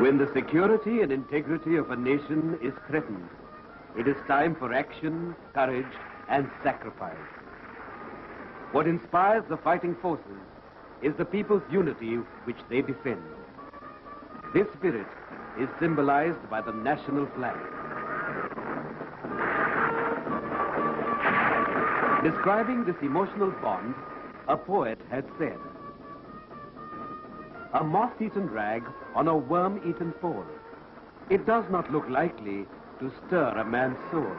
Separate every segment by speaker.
Speaker 1: When the security and integrity of a nation is threatened, it is time for action, courage, and sacrifice. What inspires the fighting forces is the people's unity which they defend. This spirit is symbolized by the national flag. Describing this emotional bond, a poet had said, "A moth-eaten rag on a worm-eaten pole. It does not look likely to stir a man's soul.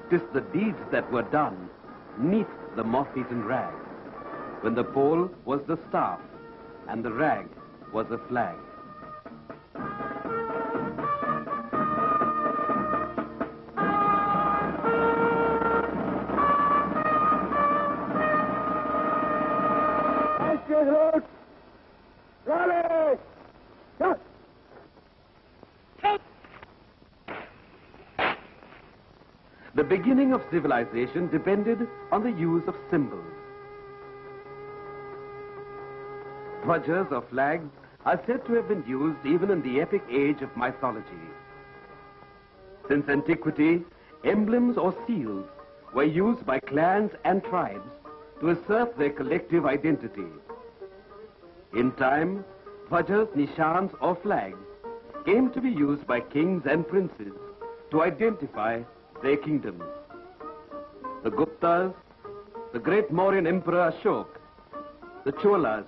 Speaker 1: 'Tis the deeds that were done 'neath the moth-eaten rag, when the pole was the staff and the rag was a flag." The beginning of civilization depended on the use of symbols. Dhwajas or flags are said to have been used even in the epic age of mythology. Since antiquity, emblems or seals were used by clans and tribes to assert their collective identity. In time, dhwajas, nishans or flags came to be used by kings and princes to identify their kingdoms. The Guptas, the great Mauryan Emperor Ashok, the Cholas,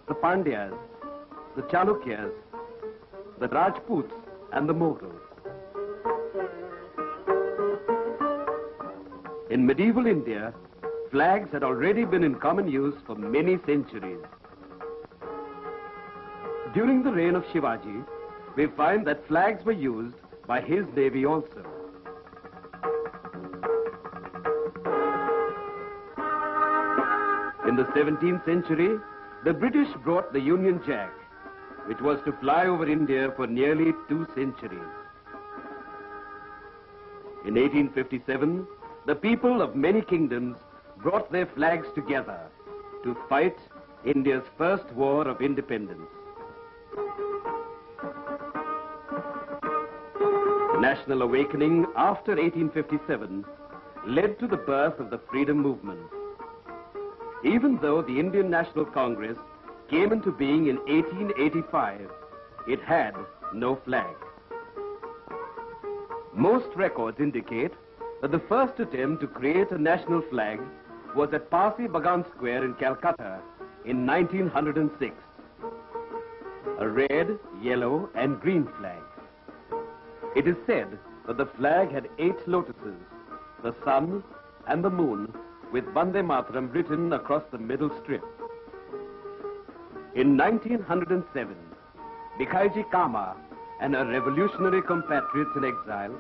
Speaker 1: the Pandyas, the Chalukyas, the Rajputs, and the Mughals. In medieval India, flags had already been in common use for many centuries. During the reign of Shivaji, we find that flags were used by his navy also. In the 17th century, the British brought the Union Jack, which was to fly over India for nearly 2 centuries. In 1857, the people of many kingdoms brought their flags together to fight India's first war of independence. The national awakening after 1857 led to the birth of the freedom movement. Even though the Indian National Congress came into being in 1885, it had no flag. Most records indicate that the first attempt to create a national flag was at Pasi Bagan Square in Calcutta in 1906. A red, yellow, and green flag. It is said that the flag had 8 lotuses, the sun and the moon, with Vande Mataram written across the middle strip. In 1907, Bhikaiji Cama and her revolutionary compatriots in exile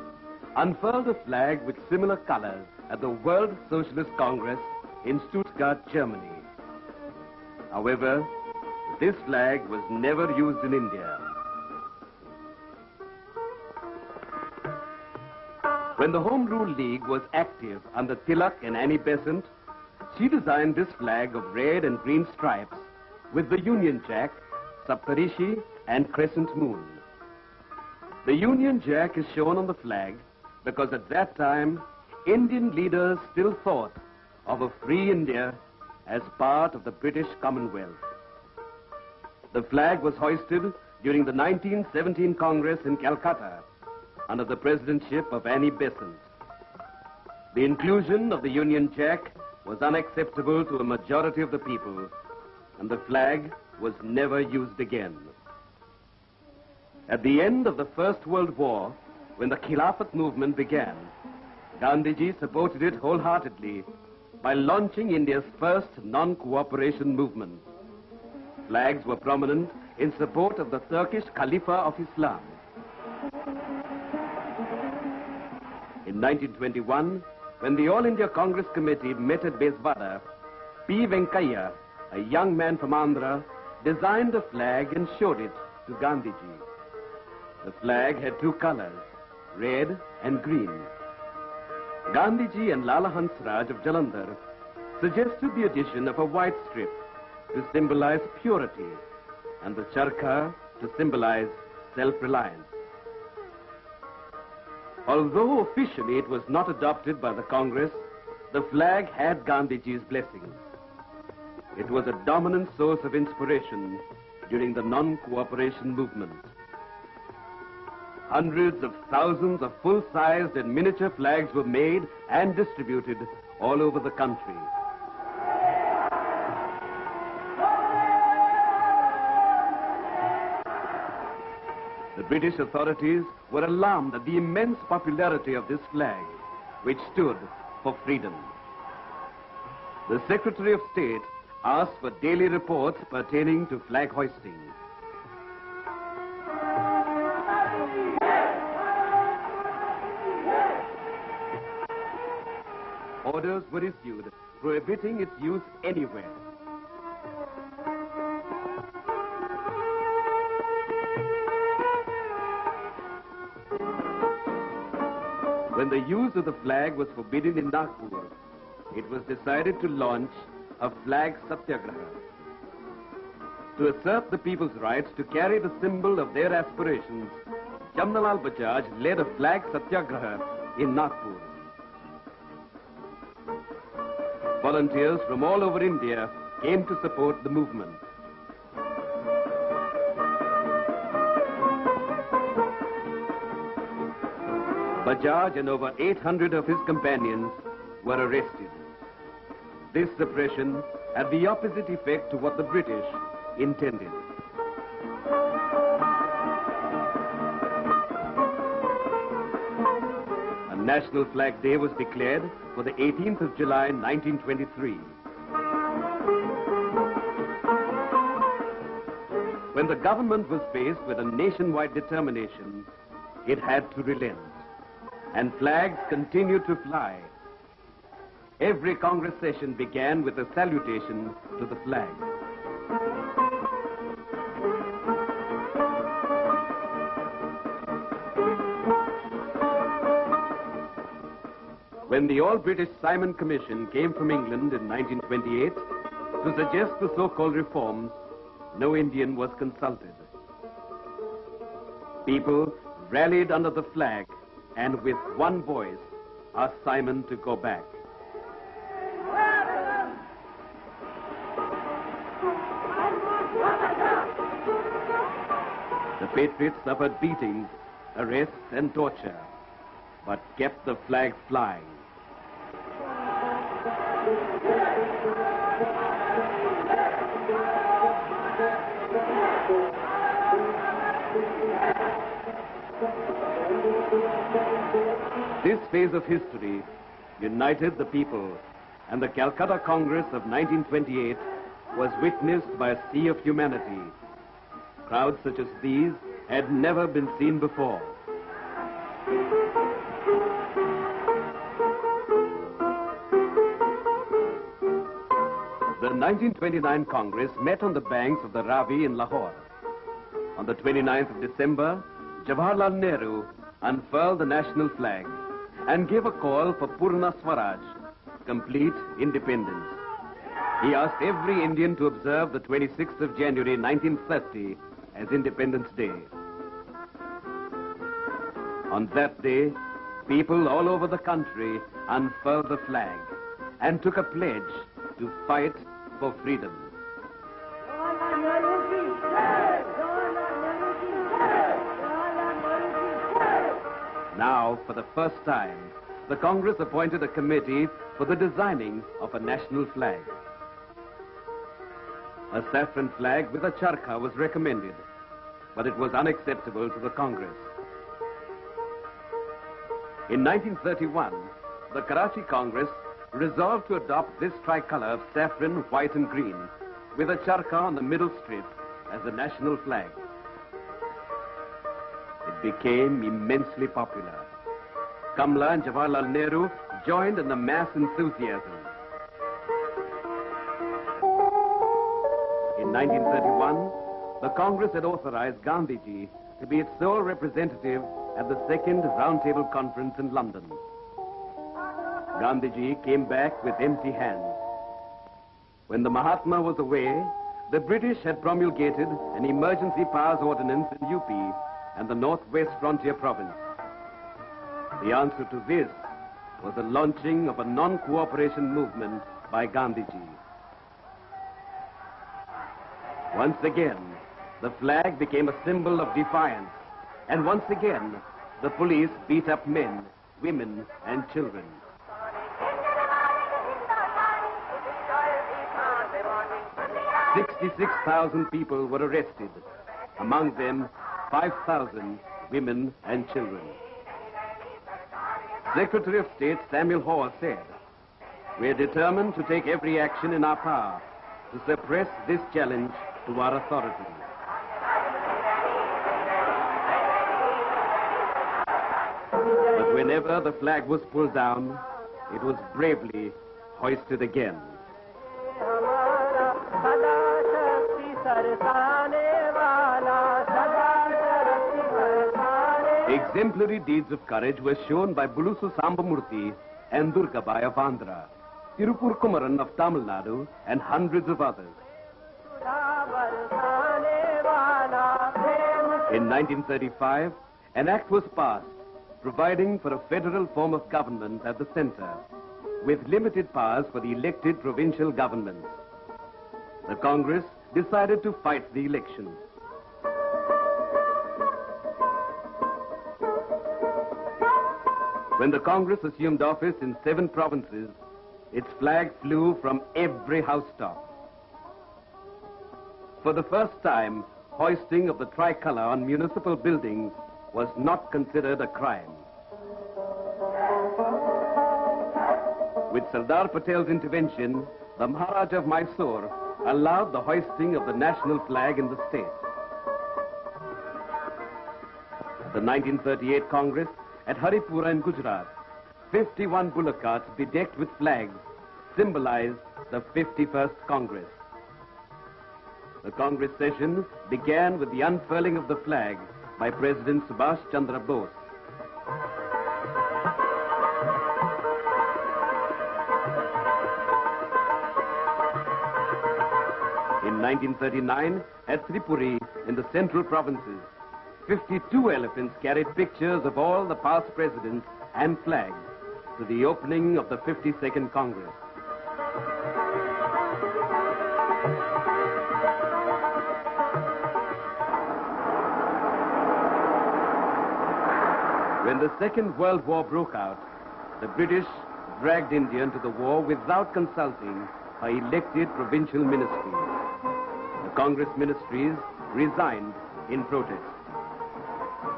Speaker 1: unfurled a flag with similar colors at the World Socialist Congress in Stuttgart, Germany. However, this flag was never used in India. When the Home Rule League was active under Tilak and Annie Besant, she designed this flag of red and green stripes with the Union Jack, Saptarishi, and crescent moon. The Union Jack is shown on the flag because at that time, Indian leaders still thought of a free India as part of the British Commonwealth. The flag was hoisted during the 1917 Congress in Calcutta under the presidentship of Annie Besant. The inclusion of the Union Jack was unacceptable to a majority of the people, and the flag was never used again. At the end of the First World War, when the Khilafat movement began, Gandhiji supported it wholeheartedly by launching India's first non-cooperation movement. Flags were prominent in support of the Turkish Khalifa of Islam. In 1921, when the All India Congress Committee met at Bezvada, P. Venkaiah, a young man from Andhra, designed a flag and showed it to Gandhiji. The flag had 2 colors, red and green. Gandhiji and Lala Hansraj of Jalandhar suggested the addition of a white strip to symbolize purity and the charkha to symbolize self-reliance. Although officially it was not adopted by the Congress, the flag had Gandhiji's blessing. It was a dominant source of inspiration during the non-cooperation movement. Hundreds of thousands of full-sized and miniature flags were made and distributed all over the country. The British authorities were alarmed at the immense popularity of this flag, which stood for freedom. The Secretary of State asked for daily reports pertaining to flag hoisting. Orders were issued prohibiting its use anywhere. When the use of the flag was forbidden in Nagpur, it was decided to launch a flag satyagraha. To assert the people's rights to carry the symbol of their aspirations, Jamnalal Bajaj led a flag satyagraha in Nagpur. Volunteers from all over India came to support the movement. Bajaj and over 800 of his companions were arrested. This suppression had the opposite effect to what the British intended. A National Flag Day was declared for the 18th of July, 1923. When the government was faced with a nationwide determination, it had to relent, and flags continued to fly. Every Congress session began with a salutation to the flag. When the All-British Simon Commission came from England in 1928 to suggest the so-called reforms, no Indian was consulted. People rallied under the flag and with one voice asked Simon to go back. The patriots suffered beatings, arrests and torture, but kept the flag flying. This phase of history united the people, and the Calcutta Congress of 1928 was witnessed by a sea of humanity. Crowds such as these had never been seen before. The 1929 Congress met on the banks of the Ravi in Lahore. On the 29th of December, Jawaharlal Nehru unfurled the national flag and gave a call for Purna Swaraj, complete independence. He asked every Indian to observe the 26th of January 1930 as Independence Day. On that day, people all over the country unfurled the flag and took a pledge to fight for freedom. Now, for the first time, the Congress appointed a committee for the designing of a national flag. A saffron flag with a charkha was recommended, but it was unacceptable to the Congress. In 1931, the Karachi Congress resolved to adopt this tricolor of saffron, white and green with a charkha on the middle strip as the national flag. It became immensely popular. Kamla and Jawaharlal Nehru joined in the mass enthusiasm. In 1931, the Congress had authorized Gandhiji to be its sole representative at the second Roundtable Conference in London. Gandhiji came back with empty hands. When the Mahatma was away, the British had promulgated an emergency powers ordinance in UP and the Northwest Frontier Province. The answer to this was the launching of a non-cooperation movement by Gandhiji. Once again, the flag became a symbol of defiance, and once again, the police beat up men, women, and children. 66,000 people were arrested, among them 5,000 women and children. Secretary of State Samuel Hoare said, "We are determined to take every action in our power to suppress this challenge to our authority." But whenever the flag was pulled down, it was bravely hoisted again. Exemplary deeds of courage were shown by Bulusu Sambamurthy and Durgabai of Andhra, Tirupur Kumaran of Tamil Nadu, and hundreds of others. In 1935, an act was passed providing for a federal form of government at the center, with limited powers for the elected provincial governments. The Congress decided to fight the elections. When the Congress assumed office in 7 provinces, its flag flew from every housetop. For the first time, hoisting of the tricolor on municipal buildings was not considered a crime. With Sardar Patel's intervention, the Maharaja of Mysore allowed the hoisting of the national flag in the state. The 1938 Congress at Haripura in Gujarat, 51 bullock carts bedecked with flags symbolized the 51st Congress. The Congress session began with the unfurling of the flag by President Subhash Chandra Bose. In 1939, at Tripuri in the central provinces, 52 elephants carried pictures of all the past presidents and flags to the opening of the 52nd Congress. When the Second World War broke out, the British dragged India into the war without consulting her elected provincial ministries. The Congress ministries resigned in protest.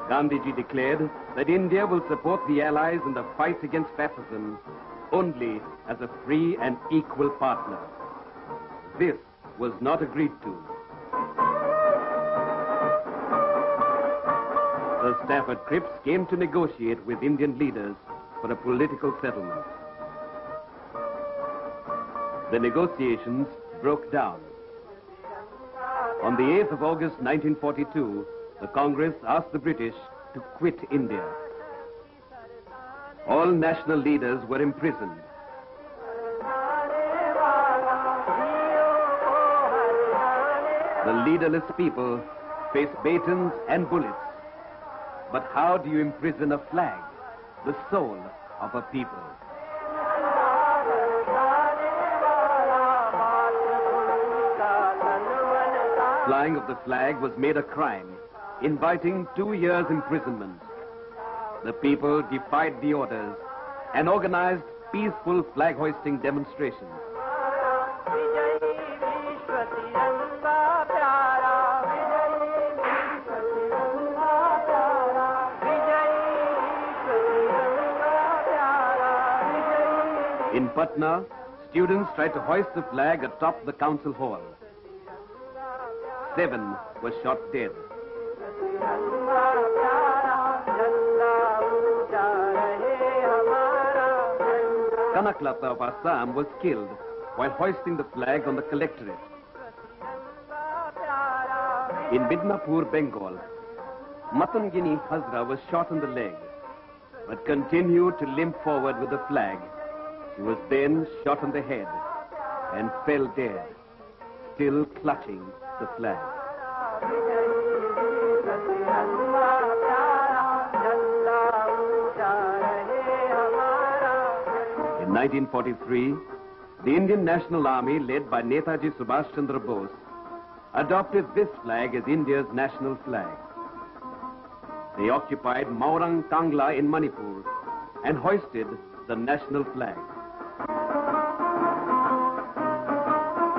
Speaker 1: Gandhiji declared that India will support the Allies in the fight against fascism only as a free and equal partner. This was not agreed to. Sir Stafford Cripps came to negotiate with Indian leaders for a political settlement. The negotiations broke down. On the 8th of August 1942, the Congress asked the British to quit India. All national leaders were imprisoned. The leaderless people face batons and bullets. But how do you imprison a flag, the soul of a people? Flying of the flag was made a crime, inviting 2 years' imprisonment. The people defied the orders and organized peaceful flag-hoisting demonstrations. In Patna, students tried to hoist the flag atop the council hall. 7 were shot dead. Kanaklata of Assam was killed while hoisting the flag on the collectorate. In Midnapur, Bengal, Matangini Hazra was shot in the leg, but continued to limp forward with the flag. She was then shot on the head and fell dead, still clutching the flag. 1943, the Indian National Army, led by Netaji Subhash Chandra Bose, adopted this flag as India's national flag. They occupied Maurang Kangla in Manipur and hoisted the national flag.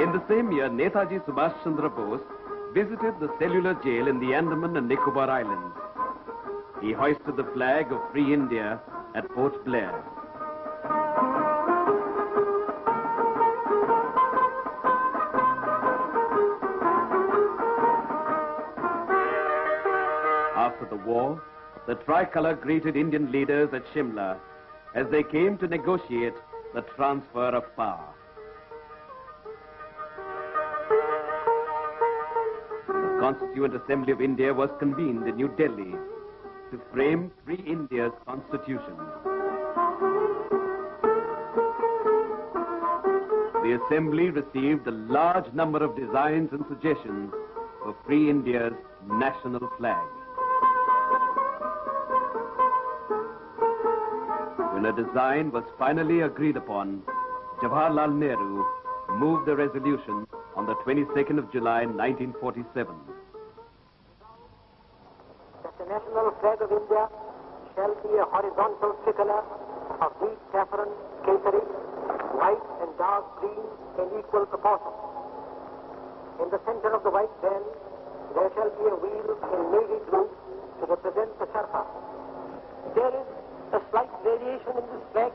Speaker 1: In the same year, Netaji Subhash Chandra Bose visited the cellular jail in the Andaman and Nicobar Islands. He hoisted the flag of Free India at Port Blair. After the war, the tricolour greeted Indian leaders at Shimla as they came to negotiate the transfer of power. The Constituent Assembly of India was convened in New Delhi to frame Free India's constitution. The Assembly received a large number of designs and suggestions for Free India's national flag. When a design was finally agreed upon, Jawaharlal Nehru moved the resolution on the 22nd of July, 1947.
Speaker 2: That the national flag of India shall be a horizontal tricolour of deep saffron, kesari, white and dark green in equal proportion. In the center of the white band, there shall be a wheel in navy blue to represent the charkha. There is a slight variation in this flag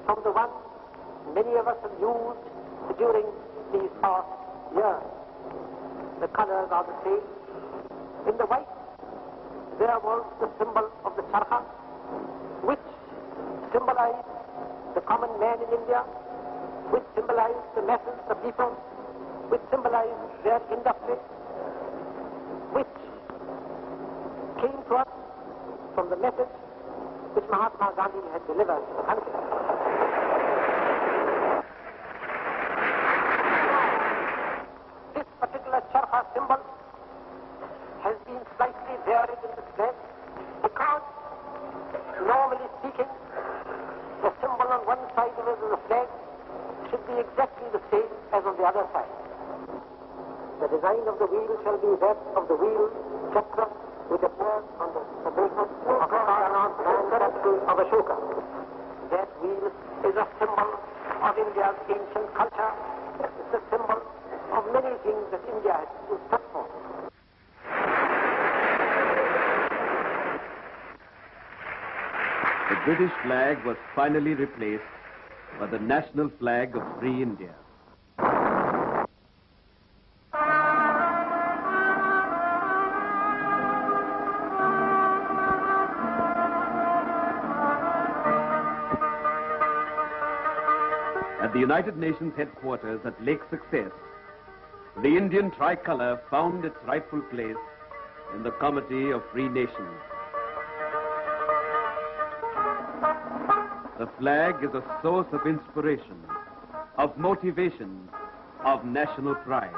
Speaker 2: from the one many of us have used during these past years. The colors are the same. In the white, there was the symbol of the charkha, which symbolized the common man in India, which symbolized the masses, the people, which symbolized their industry, which came to us from the message which Mahatma Gandhi had delivered to the country. This particular charkha symbol has been slightly varied in the flag because, normally speaking, the symbol on one side of the flag should be exactly the same as on the other side. The design of the wheel shall be that of the wheel chakra which appears on the basement of the statue of Ashoka. That wheel is a symbol of India's ancient culture. It's a symbol of many things that India has stood for.
Speaker 1: The British flag was finally replaced by the national flag of Free India. At the United Nations headquarters at Lake Success, the Indian tricolour found its rightful place in the Committee of Free Nations. The flag is a source of inspiration, of motivation, of national pride,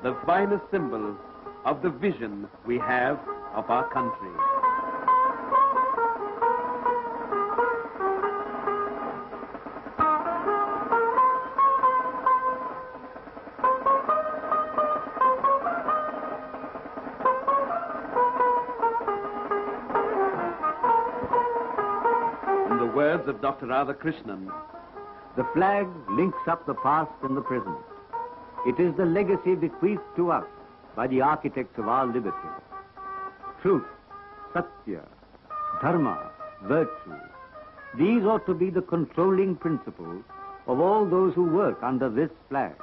Speaker 1: the finest symbol of the vision we have of our country. Words of Dr. Radhakrishnan.
Speaker 3: The flag links up the past and the present. It is the legacy bequeathed to us by the architects of our liberty. Truth, satya, dharma, virtue, these ought to be the controlling principles of all those who work under this flag.